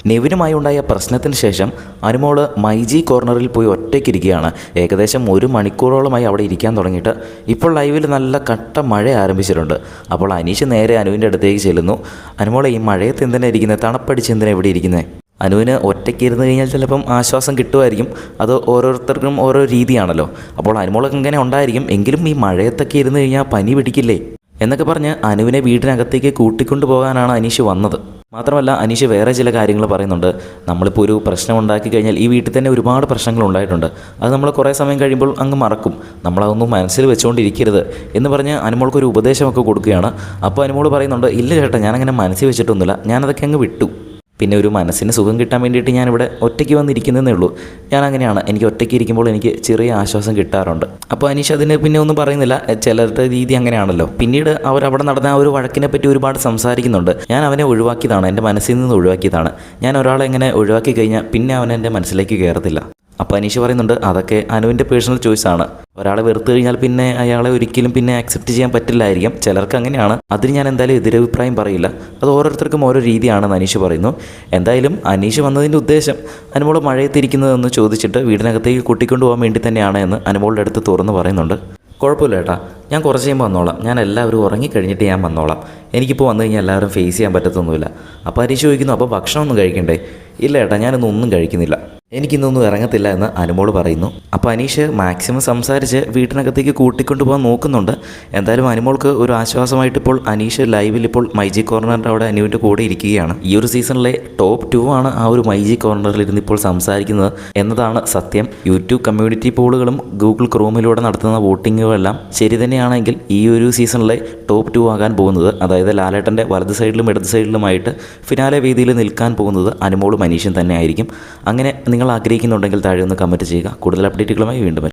നെവിനുമായി ഉണ്ടായ പ്രശ്നത്തിന് ശേഷം അനുമോള് മൈജി കോർണറിൽ പോയി ഒറ്റയ്ക്കിരിക്കുകയാണ്. ഏകദേശം 1 മണിക്കൂറോളമായി അവിടെ ഇരിക്കാൻ തുടങ്ങിയിട്ട് ഇപ്പോൾ ലൈവിൽ നല്ല കട്ട മഴ ആരംഭിച്ചിട്ടുണ്ട്. അപ്പോൾ അനീഷ് നേരെ അനുവിൻ്റെ അടുത്തേക്ക് ചെല്ലുന്നു. അനുമോളെ, ഈ മഴയത്ത് എന്തിനാണ് ഇരിക്കുന്നത്? തണുപ്പടിച്ച് എന്തിനാണ് ഇവിടെ ഇരിക്കുന്നത്? അനുവിന് ഒറ്റയ്ക്ക് ഇരുന്ന് കഴിഞ്ഞാൽ ചിലപ്പം ആശ്വാസം കിട്ടുമായിരിക്കും. അത് ഓരോരുത്തർക്കും ഓരോ രീതിയാണല്ലോ. അപ്പോൾ അനുമോളൊക്കെ ഇങ്ങനെ ഉണ്ടായിരിക്കും. എങ്കിലും ഈ മഴയത്തൊക്കെ ഇരുന്ന് കഴിഞ്ഞാൽ പനി പിടിക്കില്ലേ എന്നൊക്കെ പറഞ്ഞ് അനുവിനെ വീടിനകത്തേക്ക് കൂട്ടിക്കൊണ്ടു പോകാനാണ് അനീഷ് വന്നത്. മാത്രമല്ല അനീഷ് വേറെ ചില കാര്യങ്ങൾ പറയുന്നുണ്ട്. നമ്മളിപ്പോൾ ഒരു പ്രശ്നം ഉണ്ടാക്കി കഴിഞ്ഞാൽ ഈ വീട്ടിൽ തന്നെ ഒരുപാട് പ്രശ്നങ്ങൾ ഉണ്ടായിട്ടുണ്ട്. അത് നമ്മൾ കുറേ സമയം കഴിയുമ്പോൾ അങ്ങ് മറക്കും. നമ്മളതൊന്നും മനസ്സിൽ വെച്ചുകൊണ്ടിരിക്കരുത് എന്ന് പറഞ്ഞ് അനുമോൾക്കൊരു ഉപദേശമൊക്കെ കൊടുക്കുകയാണ്. അപ്പോൾ അനുമോൾ പറയുന്നുണ്ട്, ഇല്ല ചേട്ടാ, ഞാനങ്ങനെ മനസ്സിൽ വെച്ചിട്ടൊന്നുമില്ല, ഞാനതൊക്കെ അങ്ങ് വിട്ടു. പിന്നെ ഒരു മനസ്സിന് സുഖം കിട്ടാൻ വേണ്ടിയിട്ട് ഞാനിവിടെ ഒറ്റയ്ക്ക് വന്നിരിക്കുന്നതേ ഉള്ളൂ. ഞാനങ്ങനെയാണ്, എനിക്ക് ഒറ്റയ്ക്ക് ഇരിക്കുമ്പോൾ എനിക്ക് ചെറിയ ആശ്വാസം കിട്ടാറുണ്ട്. അപ്പോൾ അനീഷ് അതിന് പിന്നെ ഒന്നും പറയുന്നില്ല. ചിലരുടെ രീതി അങ്ങനെയാണല്ലോ. പിന്നീട് അവരവിടെ നടന്ന ആ ഒരു വഴക്കിനെ പറ്റി ഒരുപാട് സംസാരിക്കുന്നുണ്ട്. ഞാൻ അവനെ ഒഴിവാക്കിയതാണ്, എൻ്റെ മനസ്സിൽ നിന്ന് ഒഴിവാക്കിയതാണ്. ഞാൻ ഒരാളെ ഇങ്ങനെ ഒഴിവാക്കി കഴിഞ്ഞാൽ പിന്നെ അവൻ എൻ്റെ മനസ്സിലേക്ക് കയറത്തില്ല. അപ്പോൾ അനീഷ് പറയുന്നുണ്ട്, അതൊക്കെ അനുവിൻ്റെ പേഴ്സണൽ ചോയ്സാണ്. ഒരാളെ വെറുത്ത് കഴിഞ്ഞാൽ പിന്നെ അയാളെ ഒരിക്കലും പിന്നെ ആക്സെപ്റ്റ് ചെയ്യാൻ പറ്റില്ലായിരിക്കും. ചിലർക്ക് അങ്ങനെയാണ്. അതിന് ഞാൻ എന്തായാലും എതിരഭിപ്രായം പറയില്ല. അത് ഓരോരുത്തർക്കും ഓരോ രീതിയാണെന്ന് അനീഷ് പറയുന്നു. എന്തായാലും അനീഷ് വന്നതിൻ്റെ ഉദ്ദേശം അനുമോൾ മഴയത്തിരിക്കുന്നതെന്ന് ചോദിച്ചിട്ട് വീടിനകത്തേക്ക് കൂട്ടിക്കൊണ്ടു പോകാൻ വേണ്ടി തന്നെയാണ് എന്ന് അനുമോളുടെ അടുത്ത് തുറന്ന് പറയുന്നുണ്ട്. കുഴപ്പമില്ല ഏട്ടാ, ഞാൻ കുറച്ച് കഴിയുമ്പോൾ വന്നോളാം. ഞാൻ എല്ലാവരും ഉറങ്ങിക്കഴിഞ്ഞിട്ട് ഞാൻ വന്നോളാം. എനിക്കിപ്പോൾ വന്നു കഴിഞ്ഞാൽ എല്ലാവരും ഫേസ് ചെയ്യാൻ പറ്റത്തൊന്നുമില്ല. അപ്പോൾ അനീഷ് ചോദിക്കുന്നു, അപ്പോൾ ഭക്ഷണമൊന്നും കഴിക്കണ്ടേ? ഇല്ല ഏട്ടാ, ഞാനൊന്നും കഴിക്കുന്നില്ല, എനിക്കിന്നൊന്നും ഇറങ്ങത്തില്ല എന്ന് അനുമോൾ പറയുന്നു. അപ്പോൾ അനീഷ് മാക്സിമം സംസാരിച്ച് വീട്ടിനകത്തേക്ക് കൂട്ടിക്കൊണ്ടു പോകാൻ നോക്കുന്നുണ്ട്. എന്തായാലും അനുമോൾക്ക് ഒരു ആശ്വാസമായിട്ട് ഇപ്പോൾ അനീഷ് ലൈവിൽ ഇപ്പോൾ മൈജി കോർണറിൻ്റെ അവിടെ അനുവിൻ്റെ കൂടെ ഇരിക്കുകയാണ്. ഈ ഒരു സീസണിലെ ടോപ്പ് 2 ആണ് ആ ഒരു മൈജി കോർണറിൽ ഇരുന്ന് ഇപ്പോൾ സംസാരിക്കുന്നത് എന്നതാണ് സത്യം. യൂട്യൂബ് കമ്മ്യൂണിറ്റി പോളുകളും ഗൂഗിൾ ക്രോമിലൂടെ നടത്തുന്ന വോട്ടിങ്ങുകളെല്ലാം ശരി തന്നെയാണെങ്കിൽ ഈ ഒരു സീസണിലെ ടോപ്പ് 2 ആകാൻ പോകുന്നത്, അതായത് ലാലേട്ടൻ്റെ വലത് സൈഡിലും ഇടത് സൈഡിലുമായിട്ട് ഫിനാലെ വേദിയിൽ നിൽക്കാൻ പോകുന്നത് അനുമോളും അനീഷും തന്നെ ആയിരിക്കും. അങ്ങനെ നിങ്ങൾ ആഗ്രഹിക്കുന്നുണ്ടെങ്കിൽ താഴെ ഒന്ന് കമൻറ്റ് ചെയ്യുക. കൂടുതൽ അപ്ഡേറ്റുകളുമായി വീണ്ടും